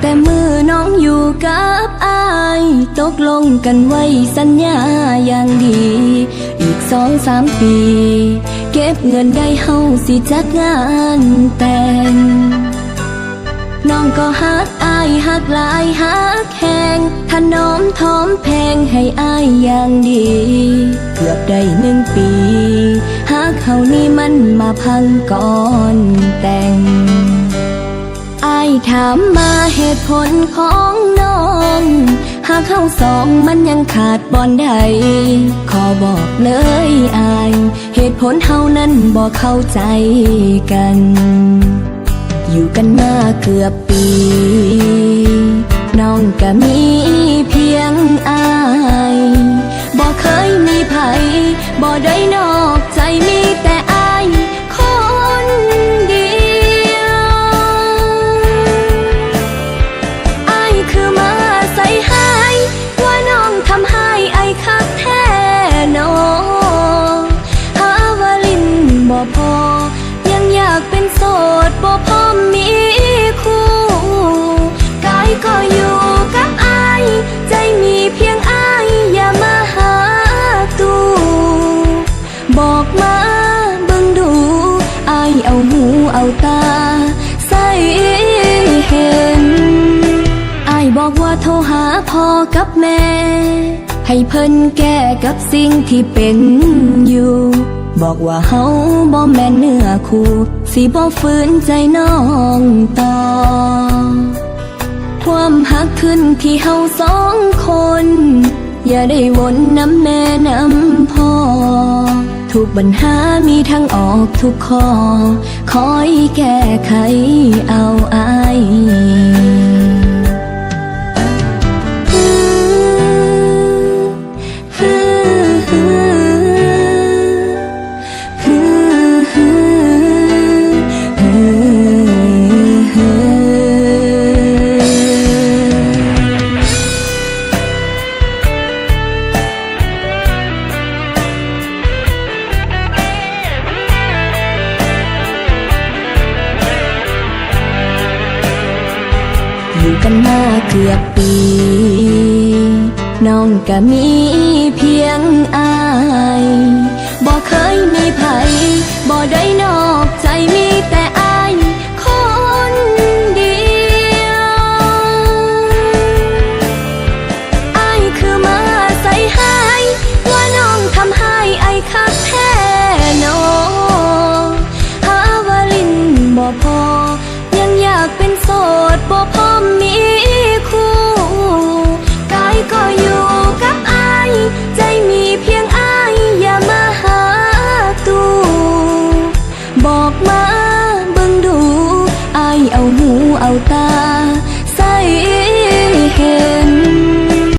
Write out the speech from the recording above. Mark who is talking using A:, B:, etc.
A: แต่มือน้องอยู่กับอายตกลงกันไว้สัญญาอย่างดีอีก2-3 ปีเก็บเงินได้เฮาสิจัดงานแต่งน้องก็ฮักอายฮักหลายฮักแหงถนอมทอมแพงให้อายอย่างดีเกือบได้1 ปีฮักเฮานี่มันมาพังก่อนแต่งอายถามมาเหตุผลของน้องหากเฮาสองมันยังขาดบ่อนใดขอบอกเลยอายเหตุผลเฮานั้นบ่เข้าใจกันอยู่กันมาเกือบปีน้องก็มีเพียงอายบ่เคยมีไผบ่ได้นอกใจมีแต่อายคนเดียวอายคือมาใส่หายว่าน้องทำให้อายคักแท้น้องหาว่าลิ้นบ่พอยังอยากเป็นโสดบ่พอมีคู่กายก็อยู่กับอายใจมีเพียงอายอย่ามาหาตู้บอกมาเบิ่งดูอายเอาหูเอาตาใส่เห็นอายบอกว่าโทรหาพ่อกับแม่ให้เพิ่นแก้กับสิ่งที่เป็นอยู่บอกว่าเฮาบ่แม่นเนื้อคู่สิบ่ฝืนใจน้องต่อความหักขึ้นที่เฮา2 คนอย่าได้วนน้ำแม่น้ำพ่อทุกปัญหามีทางออกทุกข้อคอยแก้ไขเอาอายอยู่กันมาเกือบปีน้องก็มีเพียงอายบ่เคยมีไผบ่ได้นอกใจมีแต่อายคนเดียวอายคือมาใส่หายว่าน้องทำให้อายคักแท้น้องหาว่าลิ้นบ่พอยังอยากเป็นโสดบ่พอมีคู่กายก็อยู่กับอายใจมีเพียงอายอย่ามาหาตู้บอกมาเบิ่งดูอายเอาหูเอาตา